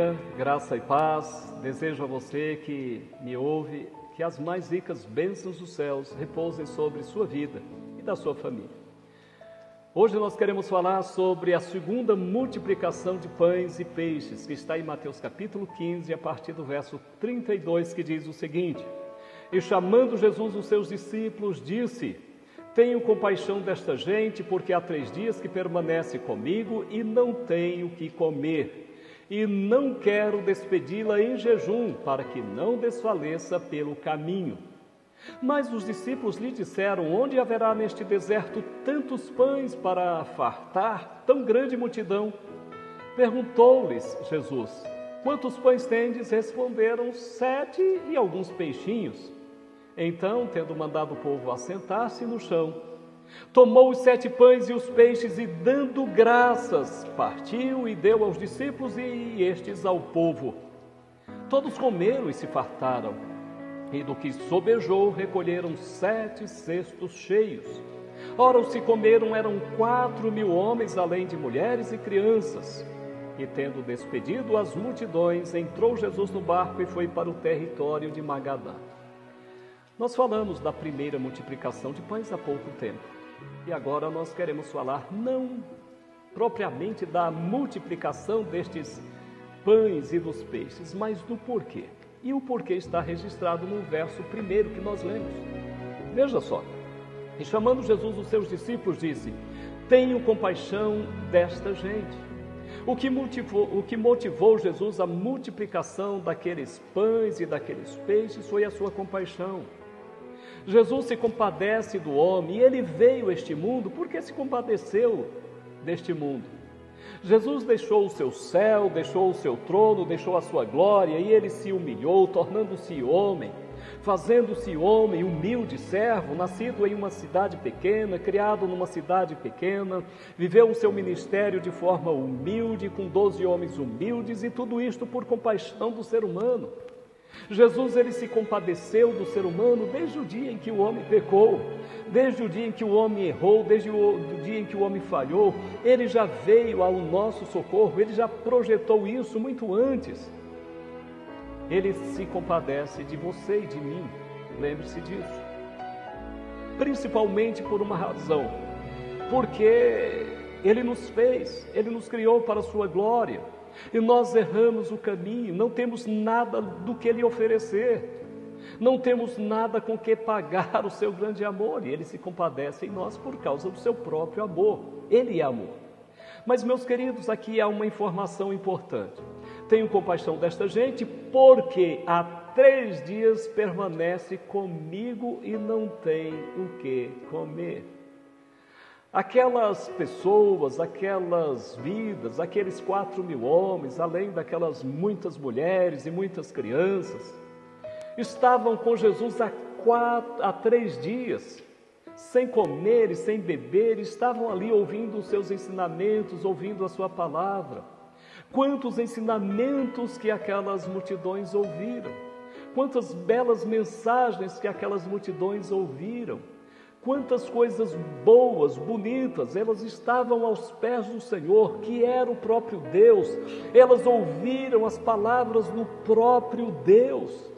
dia, graça e paz. Desejo a você que me ouve que as mais ricas bênçãos dos céus repousem sobre sua vida e da sua família. Hoje nós queremos falar sobre a segunda multiplicação de pães e peixes, que está em Mateus capítulo 15, a partir do verso 32, que diz o seguinte: E chamando Jesus os seus discípulos, disse: Tenho compaixão desta gente, porque há 3 dias que permanece comigo e não tenho o que comer. E não quero despedi-la em jejum, para que não desfaleça pelo caminho. Mas os discípulos lhe disseram: Onde haverá neste deserto tantos pães para fartar tão grande multidão? Perguntou-lhes Jesus: Quantos pães tendes? Responderam: 7 e alguns peixinhos. Então, tendo mandado o povo assentar-se no chão, tomou os 7 pães e os peixes e, dando graças, partiu e deu aos discípulos e estes ao povo. Todos comeram e se fartaram, e do que sobejou recolheram 7 cestos cheios. Ora, os que comeram eram 4.000 homens, além de mulheres e crianças. E tendo despedido as multidões, entrou Jesus no barco e foi para o território de Magadã. Nós falamos da primeira multiplicação de pães há pouco tempo. E agora nós queremos falar não propriamente da multiplicação destes pães e dos peixes, mas do porquê. E o porquê está registrado no verso primeiro que nós lemos. Veja só. E chamando Jesus os seus discípulos, disse: Tenho compaixão desta gente. O que motivou Jesus a multiplicação daqueles pães e daqueles peixes foi a sua compaixão. Jesus se compadece do homem e ele veio a este mundo porque se compadeceu deste mundo. Jesus deixou o seu céu, deixou o seu trono, deixou a sua glória e ele se humilhou, tornando-se homem, fazendo-se homem, humilde servo, nascido em uma cidade pequena, criado numa cidade pequena, viveu o seu ministério de forma humilde, com 12 homens humildes, e tudo isto por compaixão do ser humano. Jesus, ele se compadeceu do ser humano desde o dia em que o homem pecou, desde o dia em que o homem errou, desde o dia em que o homem falhou. Ele já veio ao nosso socorro, ele já projetou isso muito antes. Ele se compadece de você e de mim, lembre-se disso. Principalmente por uma razão, porque ele nos fez, ele nos criou para a sua glória. E nós erramos o caminho, não temos nada do que lhe oferecer, não temos nada com que pagar o seu grande amor, e ele se compadece em nós por causa do seu próprio amor. Ele é amor. Mas, meus queridos, aqui há uma informação importante. Tenho compaixão desta gente porque há 3 dias permanece comigo e não tem o que comer. Aquelas pessoas, aquelas vidas, aqueles 4.000 homens, além daquelas muitas mulheres e muitas crianças, estavam com Jesus há 3 dias, sem comer e sem beber, estavam ali ouvindo os seus ensinamentos, ouvindo a sua palavra. Quantos ensinamentos que aquelas multidões ouviram, quantas belas mensagens que aquelas multidões ouviram. Quantas coisas boas, bonitas, elas estavam aos pés do Senhor, que era o próprio Deus. Elas ouviram as palavras do próprio Deus.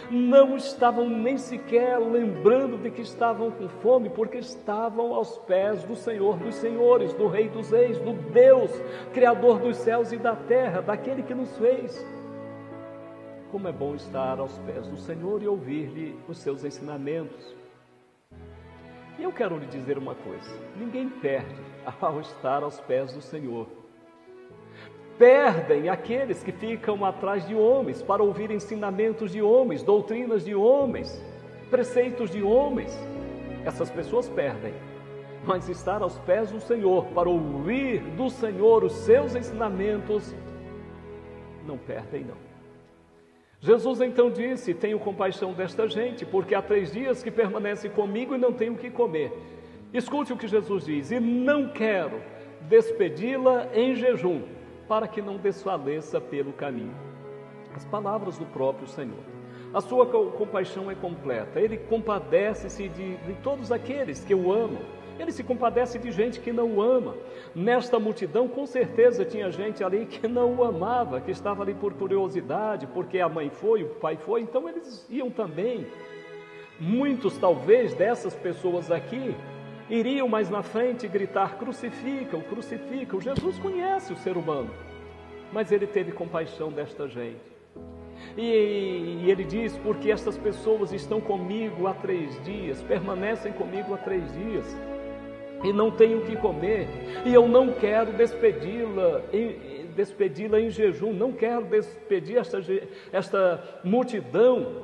Não estavam nem sequer lembrando de que estavam com fome, porque estavam aos pés do Senhor dos Senhores, do Rei dos Reis, do Deus, Criador dos céus e da terra, daquele que nos fez. Como é bom estar aos pés do Senhor e ouvir-lhe os seus ensinamentos. E eu quero lhe dizer uma coisa: ninguém perde ao estar aos pés do Senhor. Perdem aqueles que ficam atrás de homens para ouvir ensinamentos de homens, doutrinas de homens, preceitos de homens. Essas pessoas perdem. Mas estar aos pés do Senhor para ouvir do Senhor os seus ensinamentos, não perdem não. Jesus então disse: Tenho compaixão desta gente, porque há 3 dias que permanece comigo e não tenho o que comer. Escute o que Jesus diz: E não quero despedi-la em jejum, para que não desfaleça pelo caminho. As palavras do próprio Senhor. A sua compaixão é completa. Ele compadece-se de todos aqueles que o amam. Ele se compadece de gente que não o ama. Nesta multidão, com certeza, tinha gente ali que não o amava, que estava ali por curiosidade, porque a mãe foi, o pai foi, então eles iam também. Muitos, talvez, dessas pessoas aqui, iriam mais na frente gritar: crucificam, crucificam. Jesus conhece o ser humano, mas ele teve compaixão desta gente. E ele diz: porque estas pessoas estão comigo há 3 dias, permanecem comigo há 3 dias, e não tenho o que comer, e eu não quero despedi-la em jejum, não quero despedir esta multidão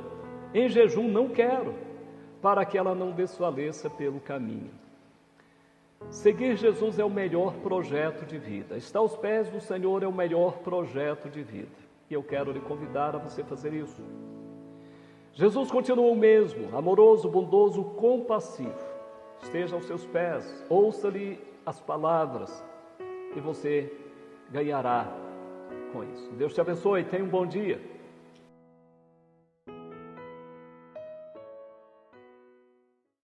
em jejum, não quero, para que ela não desfaleça pelo caminho. Seguir Jesus é o melhor projeto de vida. Estar aos pés do Senhor é o melhor projeto de vida. E eu quero lhe convidar a você fazer isso. Jesus continua o mesmo, amoroso, bondoso, compassivo. Esteja aos seus pés, ouça-lhe as palavras e você ganhará com isso. Deus te abençoe, tenha um bom dia.